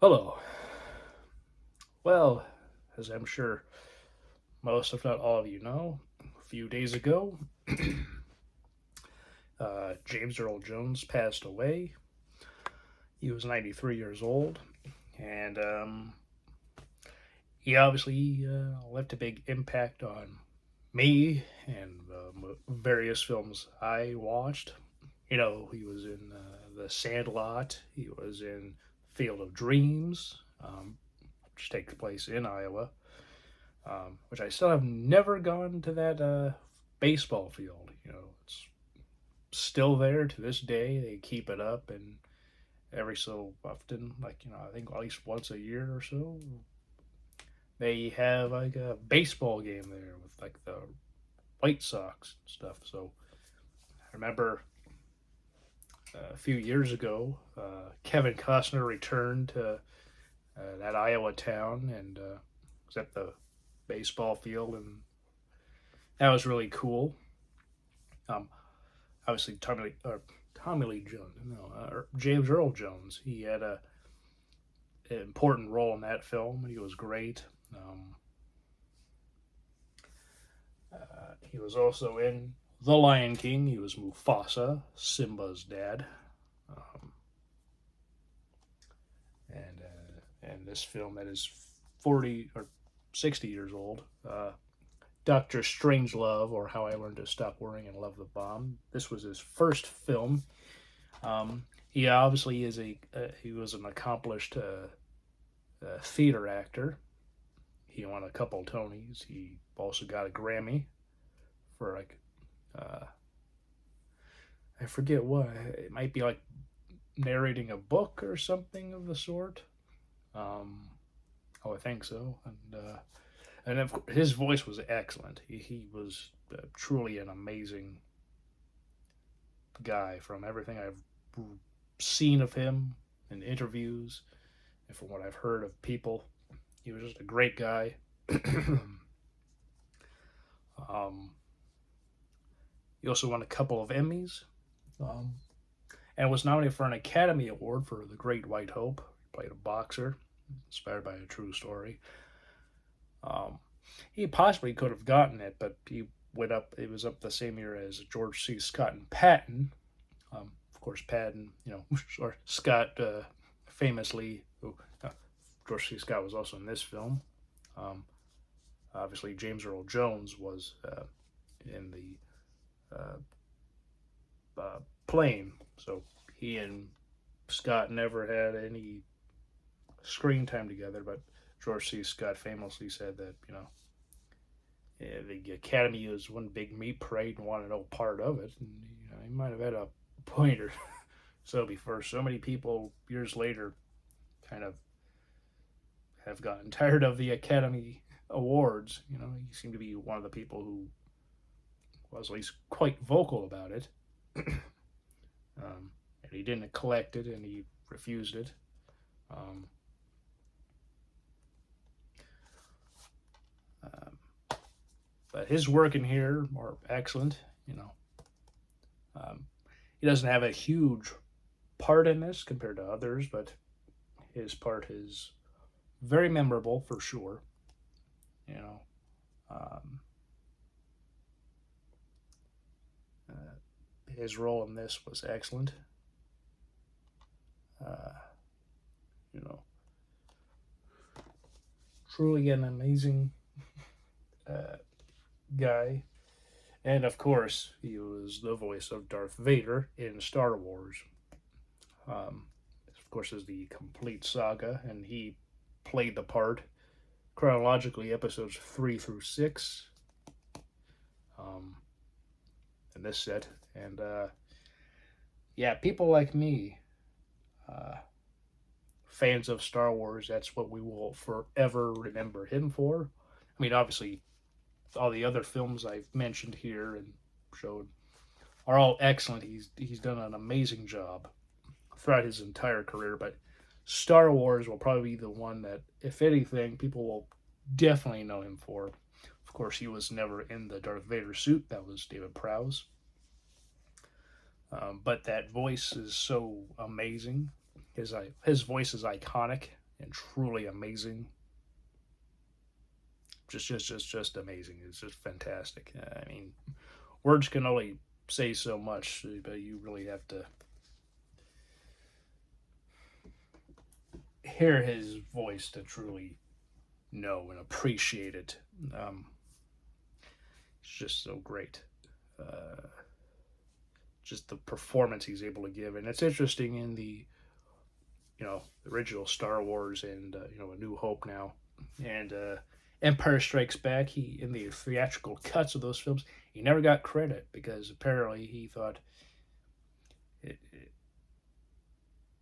Hello. Well, as I'm sure most, if not all of you know, a few days ago, James Earl Jones passed away. He was 93 years old, and he obviously left a big impact on me and various films I watched. You know, he was in The Sandlot, he was in Field of Dreams, which takes place in Iowa. Which I still have never gone to that baseball field. You know, it's still there to this day. They keep it up, and every so often, I think at least once a year or so, they have like a baseball game there with like the White Sox and stuff. So I remember a few years ago, Kevin Costner returned to that Iowa town and was at the baseball field, and that was really cool. Um, Obviously Tommy Lee Jones, no, James Earl Jones. He had an important role in that film. He was great. He was also in The Lion King. He was Mufasa, Simba's dad. Um, and this film that is 40 or 60 years old, Doctor Strangelove, or How I Learned to Stop Worrying and Love the Bomb. This was his first film. He obviously he was an accomplished theater actor. He won a couple Tonys. He also got a Grammy for like I forget what, it might be like narrating a book or something of the sort. Um, I think so. And of course, his voice was excellent. He was truly an amazing guy from everything I've seen of him in interviews and from what I've heard of people. He was just a great guy. um, he also won a couple of Emmys, um, and was nominated for an Academy Award for The Great White Hope. He played a boxer, inspired by a true story. Um, he possibly could have gotten it, but he went up. It was up the same year as George C. Scott and Patton. Of course, Patton, or Scott, famously, George C. Scott was also in this film. Um, Obviously, James Earl Jones was in the plane, so he and Scott never had any screen time together. But George C. Scott famously said that the Academy was one big meat parade and wanted no part of it. And he might have had a point or so before so many people years later kind of have gotten tired of the Academy Awards. He seemed to be one of the people who was at least quite vocal about it. And he didn't collect it, and he refused it. Um, um, but his work in here are excellent. Um, he doesn't have a huge part in this compared to others, but his part is very memorable for sure. You know, um, his role in this was excellent. Uh, you know, Truly an amazing uh, guy. And of course, he was the voice of Darth Vader in Star Wars. Of course, is the complete saga, and he played the part chronologically, episodes 3 through 6, um, in this set. And yeah, people like me, uh, fans of Star Wars, that's what we will forever remember him for. I mean, obviously, all the other films I've mentioned here and showed are all excellent. He's done an amazing job throughout his entire career, but Star Wars will probably be the one that, if anything, people will definitely know him for. Of course, he was never in the Darth Vader suit. That was David Prowse. But that voice is so amazing. His voice is iconic. and truly amazing. Just amazing. It's just fantastic. I mean, words can only say so much, but you really have to hear his voice to truly know and appreciate it. Um, it's just so great. Uh, just the performance he's able to give, and it's interesting in the original Star Wars and A New Hope now, and Empire Strikes Back. He in the theatrical cuts of those films, he never got credit because apparently he thought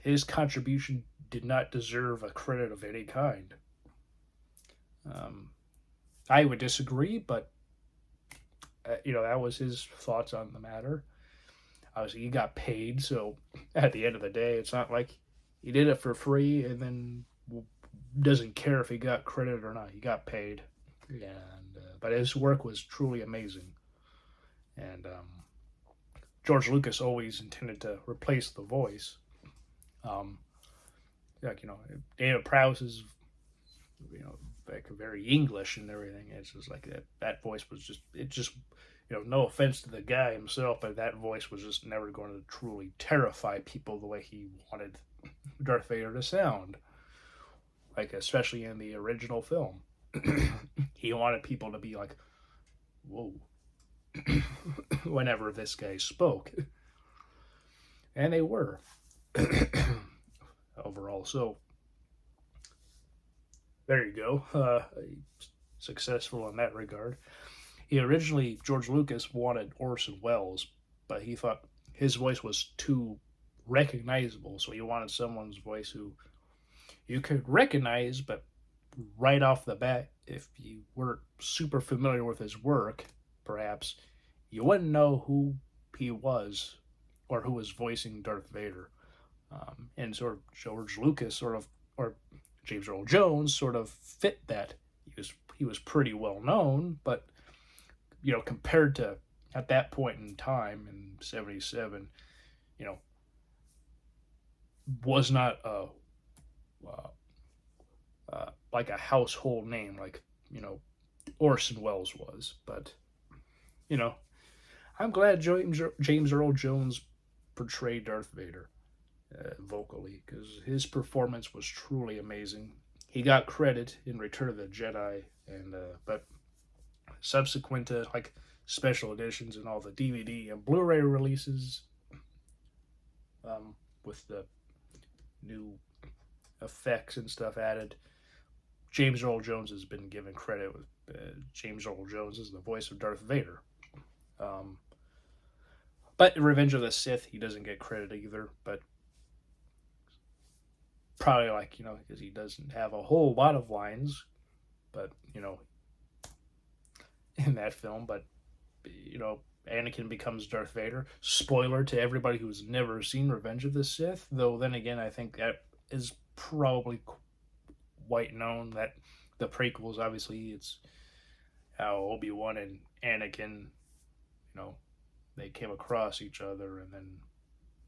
his contribution did not deserve a credit of any kind. Um, I would disagree, but that was his thoughts on the matter. Obviously, he got paid, so at the end of the day, it's not like he did it for free and then doesn't care if he got credit or not. He got paid, and but his work was truly amazing. And George Lucas always intended to replace the voice. Um, David Prowse is like very English and everything. It's just like that voice was just no offense to the guy himself, but that voice was just never going to truly terrify people the way he wanted Darth Vader to sound. Like especially in the original film, he wanted people to be like, "Whoa," whenever this guy spoke, and they were overall. So there you go. Successful in that regard. He originally George Lucas wanted Orson Welles, but he thought his voice was too recognizable, so he wanted someone's voice who you could recognize, but right off the bat, if you weren't super familiar with his work, perhaps you wouldn't know who he was or who was voicing Darth Vader. And sort of George Lucas, or James Earl Jones, sort of fit that. He was pretty well known, but compared to at that point in time in '77, you know, was not uh, like a household name like Orson Welles was. But you know, I'm glad James Earl Jones portrayed Darth Vader vocally because his performance was truly amazing. He got credit in Return of the Jedi, and but subsequent to like special editions and all the DVD and Blu-ray releases, with the new effects and stuff added, James Earl Jones has been given credit with James Earl Jones as the voice of Darth Vader. Um, but Revenge of the Sith, he doesn't get credit either. But probably like because he doesn't have a whole lot of lines, but in that film. But Anakin becomes Darth Vader. Spoiler to everybody who's never seen Revenge of the Sith. Though then again, I think that is probably quite known that the prequels, obviously, it's how Obi-Wan and Anakin, they came across each other, and then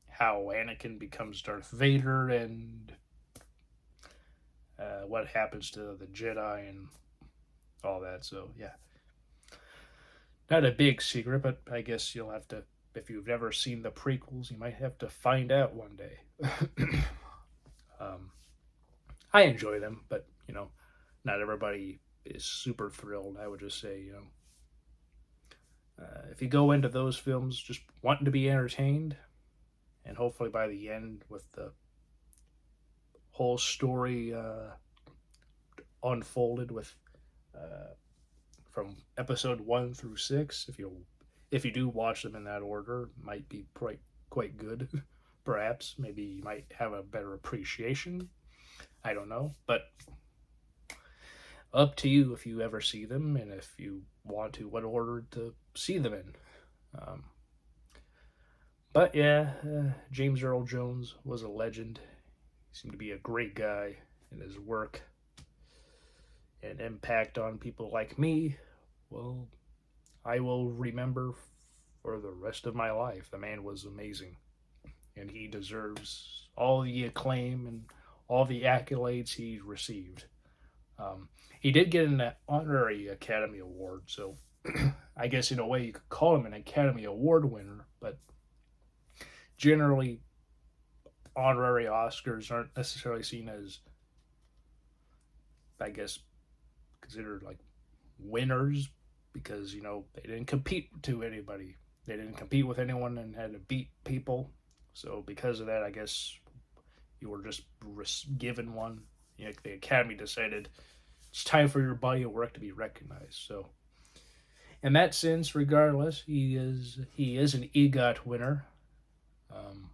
how Anakin becomes Darth Vader, and what happens to the Jedi and all that. So yeah, not a big secret, but I guess you'll have to, if you've never seen the prequels, you might have to find out one day. I enjoy them, but not everybody is super thrilled. I would just say, if you go into those films just wanting to be entertained, and hopefully by the end, with the whole story unfolded with from episode 1 through 6, if you do watch them in that order, might be quite good. Perhaps maybe you might have a better appreciation. I don't know, but up to you if you ever see them, and if you want to, what order to see them in. Um, but yeah, James Earl Jones was a legend. He seemed to be a great guy in his work and impact on people like me. Well, I will remember for the rest of my life. The man was amazing, and he deserves all the acclaim and all the accolades he received. He did get an honorary Academy Award, so I guess in a way you could call him an Academy Award winner, but generally honorary Oscars aren't necessarily seen as, I guess, considered like winners because they didn't compete to anybody. They didn't compete with anyone and had to beat people. So because of that, I guess you were just given one. The Academy decided it's time for your body of work to be recognized. So in that sense, regardless, he is an EGOT winner. Um,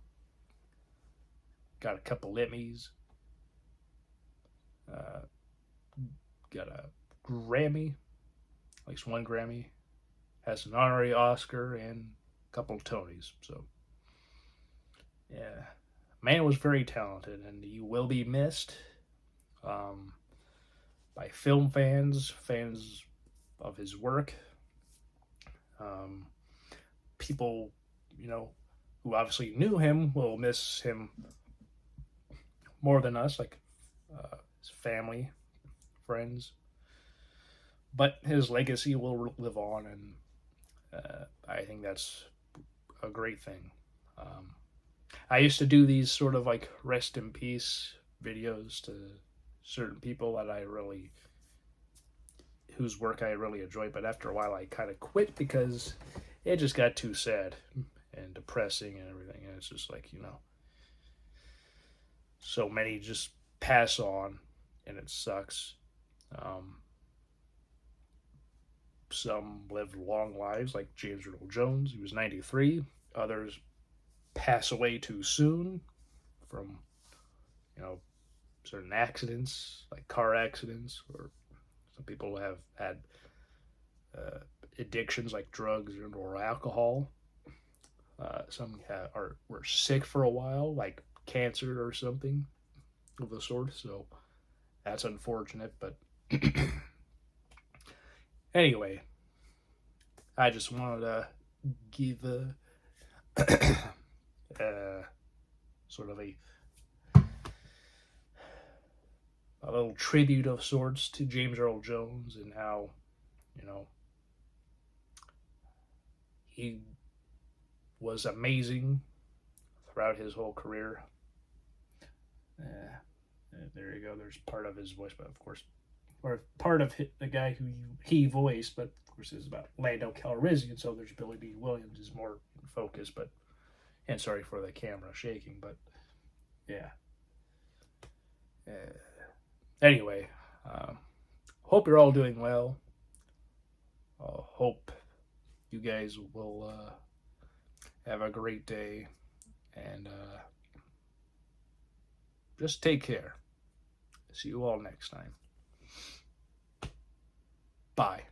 got a couple Emmys. Uh, got a Grammy, at least one Grammy. Has an honorary Oscar and a couple of Tonys. So yeah, man was very talented, and he will be missed um, by film fans of his work, um, people, who obviously knew him will miss him more than us, like his family, friends. But his legacy will live on, and I think that's a great thing. Um, I used to do these sort of like rest in peace videos to certain people that I really, whose work I really enjoyed, but after a while I kind of quit because it just got too sad and depressing and everything. And it's just like, so many just pass on and it sucks. Um, some lived long lives, like James Earl Jones. He was 93. Others pass away too soon from, you know, certain accidents, like car accidents, or some people have had addictions like drugs or alcohol. Some were sick for a while, like cancer or something of the sort. So that's unfortunate. But anyway, I just wanted to give sort of a little tribute of sorts to James Earl Jones and how, you know, he was amazing throughout his whole career. There you go. There's part of his voice, but of course, or part of the guy who he voiced, but of course, is about Lando Calrissian. So there's Billy D. Williams is more in focus, but and sorry for the camera shaking, but yeah. Anyway, hope you're all doing well. Hope you guys will have a great day and just take care. See you all next time. Bye.